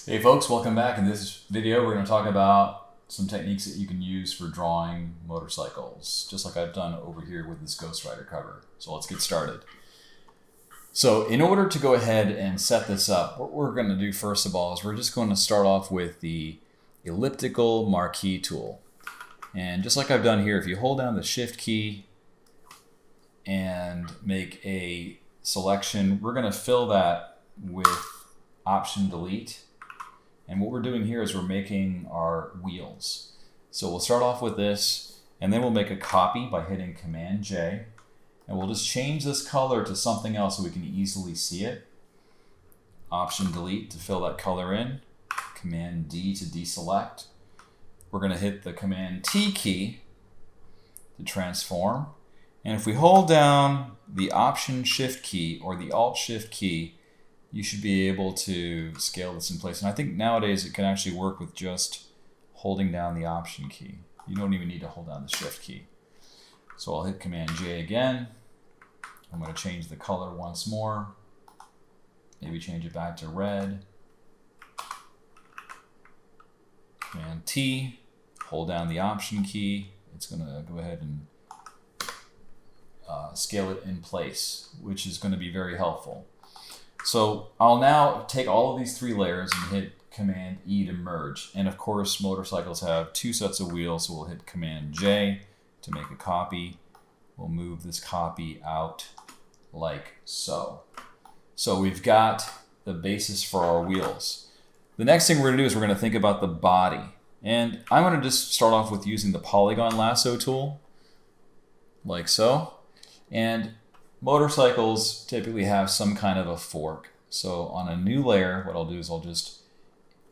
Hey folks, welcome back. In this video we're going to talk about some techniques that you can use for drawing motorcycles, just like I've done over here with this Ghost Rider cover. So let's get started. So in order to go ahead and set this up, what we're going to do first of all is we're just going to start off with the elliptical marquee tool. And just like I've done here, if you hold down the shift key and make a selection, we're going to fill that with option delete. And what we're doing here is we're making our wheels. So we'll start off with this, and then we'll make a copy by hitting Command J. And we'll just change this color to something else so we can easily see it. Option delete to fill that color in. Command D to deselect. We're going to hit the Command T key to transform. And if we hold down the Option Shift key or the Alt Shift key, you should be able to scale this in place. And I think nowadays it can actually work with just holding down the Option key. You don't even need to hold down the Shift key. So I'll hit Command J again. I'm going to change the color once more. Maybe change it back to red. Command T, hold down the Option key. It's going to go ahead and scale it in place, which is going to be very helpful. So I'll now take all of these three layers and hit Command E to merge. And of course, motorcycles have two sets of wheels, so we'll hit Command J to make a copy. We'll move this copy out like so. So we've got the basis for our wheels. The next thing we're going to do is we're going to think about the body. And I'm going to just start off with using the polygon lasso tool, like so. And motorcycles typically have some kind of a fork. So on a new layer, what I'll do is I'll just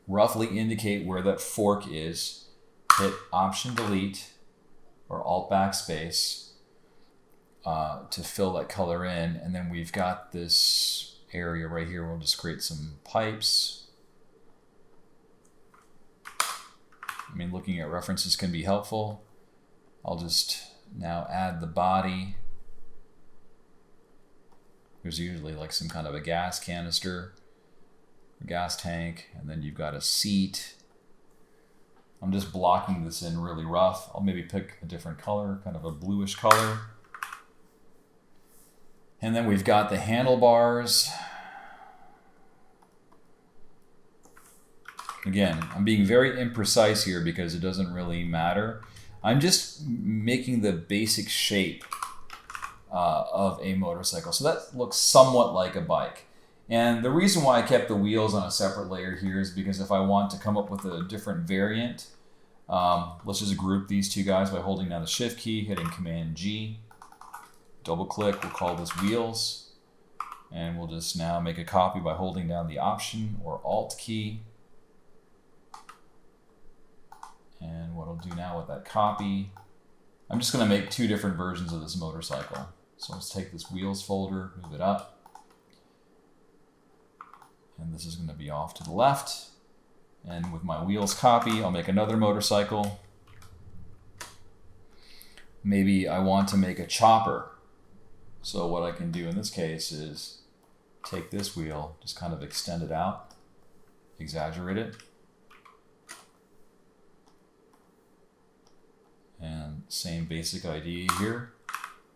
roughly indicate where that fork is, hit Option Delete or Alt Backspace to fill that color in. And then we've got this area right here. We'll just create some pipes. I mean, looking at references can be helpful. I'll just now add the body. There's usually like some kind of a gas canister, a gas tank, and then you've got a seat. I'm just blocking this in really rough. I'll maybe pick a different color, kind of a bluish color. And then we've got the handlebars. Again, I'm being very imprecise here because it doesn't really matter. I'm just making the basic shape of a motorcycle. So that looks somewhat like a bike. And the reason why I kept the wheels on a separate layer here is because if I want to come up with a different variant, let's just group these two guys by holding down the Shift key, hitting Command G, double click, we'll call this wheels. And we'll just now make a copy by holding down the Option or Alt key. And what I'll do now with that copy, I'm just going to make two different versions of this motorcycle. So let's take this wheels folder, move it up. And this is going to be off to the left. And with my wheels copy, I'll make another motorcycle. Maybe I want to make a chopper. So what I can do in this case is take this wheel, just kind of extend it out, exaggerate it. And same basic idea here,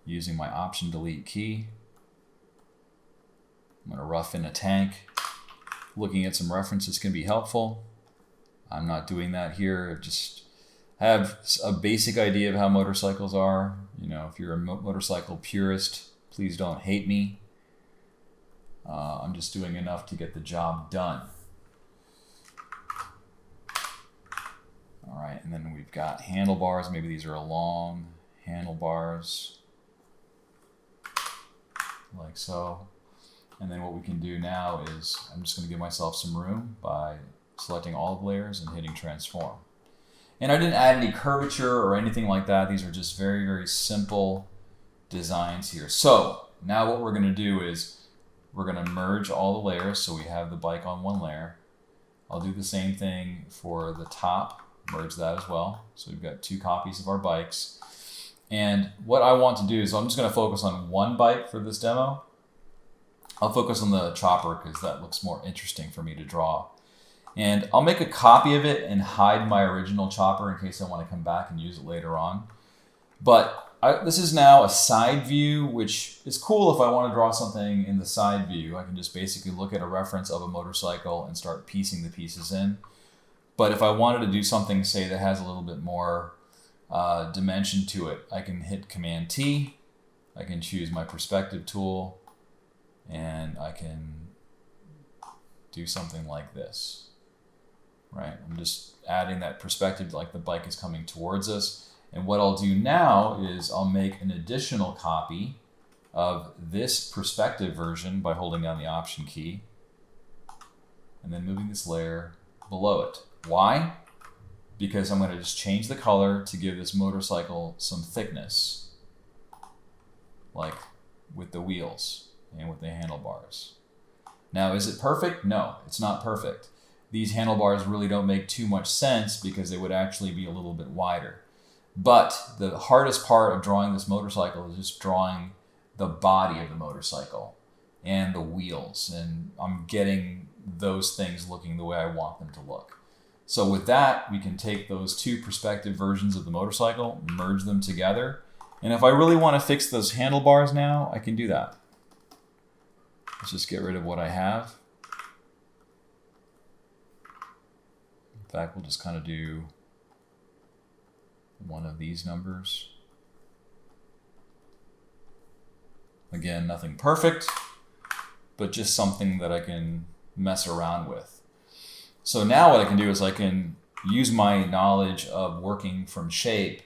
using my Option Delete key. I'm going to rough in a tank. Looking at some references can be helpful. I'm not doing that here. I have a basic idea of how motorcycles are. You know, if you're a motorcycle purist, please don't hate me. I'm just doing enough to get the job done. All right, and then we've got handlebars. Maybe these are long handlebars, like so. And then what we can do now is I'm just going to give myself some room by selecting all the layers and hitting Transform. And I didn't add any curvature or anything like that. These are just very, very simple designs here. So now what we're going to do is we're going to merge all the layers so we have the bike on one layer. I'll do the same thing for the top. Merge that as well. So we've got two copies of our bikes. And what I want to do is I'm just going to focus on one bike for this demo. I'll focus on the chopper because that looks more interesting for me to draw. And I'll make a copy of it and hide my original chopper in case I want to come back and use it later on. But this is now a side view, which is cool if I want to draw something in the side view. I can just basically look at a reference of a motorcycle and start piecing the pieces in. But if I wanted to do something, say, that has a little bit more dimension to it, I can hit Command T. I can choose my perspective tool, and I can do something like this. Right? I'm just adding that perspective like the bike is coming towards us. And what I'll do now is I'll make an additional copy of this perspective version by holding down the Option key and then moving this layer below it. Why? Because I'm going to just change the color to give this motorcycle some thickness, like with the wheels and with the handlebars. Now, is it perfect? No, it's not perfect. These handlebars really don't make too much sense because they would actually be a little bit wider. But the hardest part of drawing this motorcycle is just drawing the body of the motorcycle and the wheels. And I'm getting those things looking the way I want them to look. So with that, we can take those two perspective versions of the motorcycle, merge them together. And if I really want to fix those handlebars now, I can do that. Let's just get rid of what I have. In fact, we'll just kind of do one of these numbers. Again, nothing perfect, but just something that I can mess around with. So now what I can do is I can use my knowledge of working from shape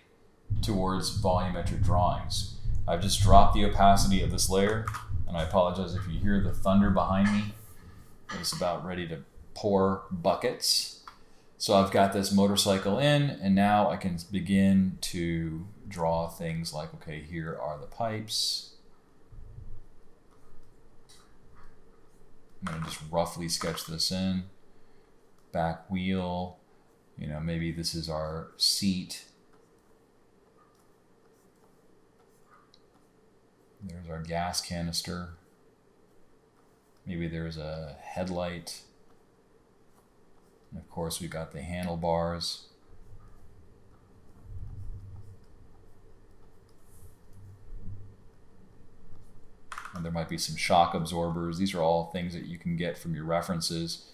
towards volumetric drawings. I've just dropped the opacity of this layer, and I apologize if you hear the thunder behind me. It's about ready to pour buckets. So I've got this motorcycle in, and now I can begin to draw things like, okay, here are the pipes. I'm going to just roughly sketch this in. Back wheel, maybe this is our seat. There's our gas canister. Maybe there's a headlight. And of course, we've got the handlebars. And there might be some shock absorbers. These are all things that you can get from your references.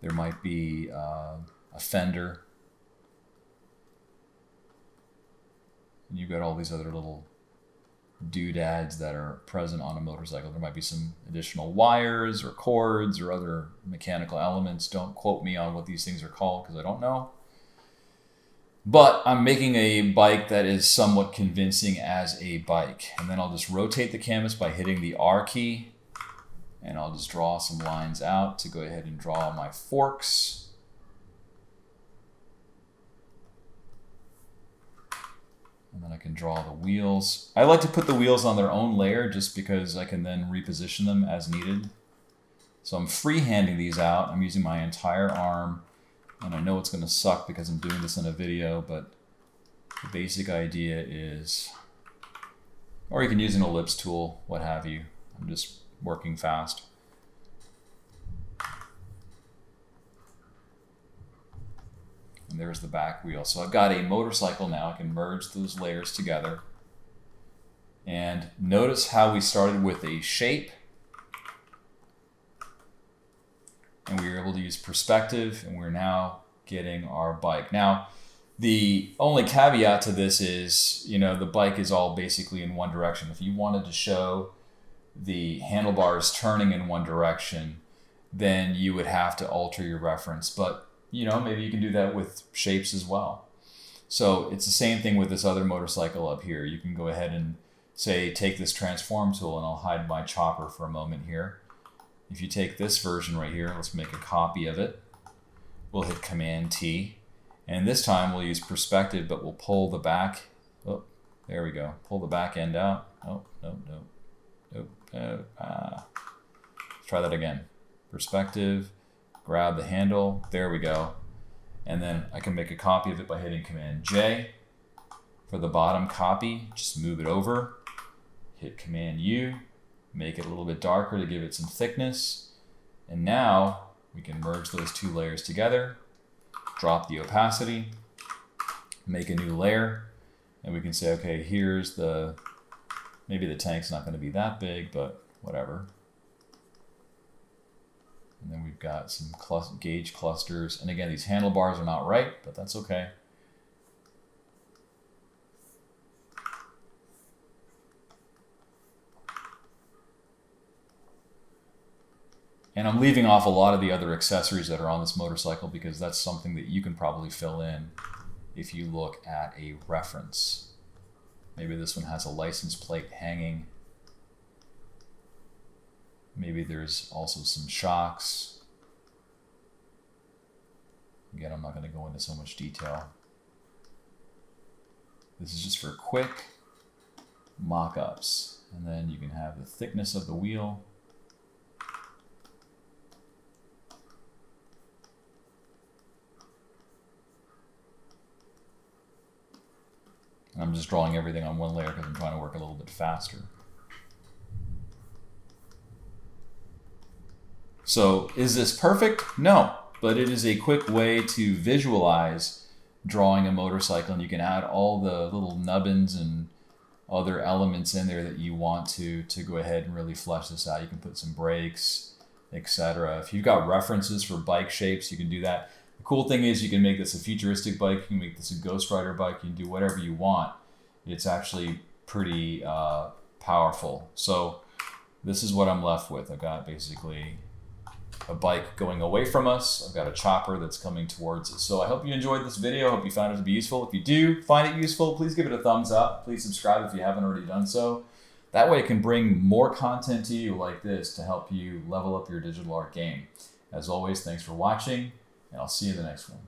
There might be a fender. And you've got all these other little doodads that are present on a motorcycle. There might be some additional wires or cords or other mechanical elements. Don't quote me on what these things are called because I don't know. But I'm making a bike that is somewhat convincing as a bike. And then I'll just rotate the canvas by hitting the R key. And I'll just draw some lines out to go ahead and draw my forks. And then I can draw the wheels. I like to put the wheels on their own layer just because I can then reposition them as needed. So I'm freehanding these out. I'm using my entire arm. And I know it's going to suck because I'm doing this in a video, but the basic idea is, or you can use an ellipse tool, what have you. I'm just working fast. And there's the back wheel. So I've got a motorcycle now. I can merge those layers together. And notice how we started with a shape. And we were able to use perspective, and we're now getting our bike. Now, the only caveat to this is, the bike is all basically in one direction. If you wanted to show the handlebars turning in one direction, then you would have to alter your reference. But maybe you can do that with shapes as well. So it's the same thing with this other motorcycle up here. You can go ahead and say, take this transform tool, and I'll hide my chopper for a moment here. If you take this version right here, let's make a copy of it. We'll hit Command T. And this time we'll use perspective, but we'll pull the back. Oh, there we go. Pull the back end out. Oh, no. Let's try that again. Perspective. Grab the handle, there we go. And then I can make a copy of it by hitting Command J. For the bottom copy, just move it over. Hit Command U, make it a little bit darker to give it some thickness. And now we can merge those two layers together, drop the opacity, make a new layer, and we can say, okay, here's maybe the tank's not going to be that big, but whatever. And then we've got some gauge clusters. And again, these handlebars are not right, but that's okay. And I'm leaving off a lot of the other accessories that are on this motorcycle because that's something that you can probably fill in if you look at a reference. Maybe this one has a license plate hanging. Maybe there's also some shocks. Again, I'm not going to go into so much detail. This is just for quick mock-ups. And then you can have the thickness of the wheel. And I'm just drawing everything on one layer because I'm trying to work a little bit faster. So is this perfect? No, but it is a quick way to visualize drawing a motorcycle, and you can add all the little nubbins and other elements in there that you want to go ahead and really flesh this out. You can put some brakes, etc. If you've got references for bike shapes, you can do that. The cool thing is you can make this a futuristic bike, you can make this a Ghost Rider bike, you can do whatever you want. It's actually pretty powerful. So this is what I'm left with. I've got basically a bike going away from us. I've got a chopper that's coming towards us. So I hope you enjoyed this video. I hope you found it to be useful. If you do find it useful, please give it a thumbs up. Please subscribe if you haven't already done so. That way I can bring more content to you like this to help you level up your digital art game. As always, thanks for watching, and I'll see you in the next one.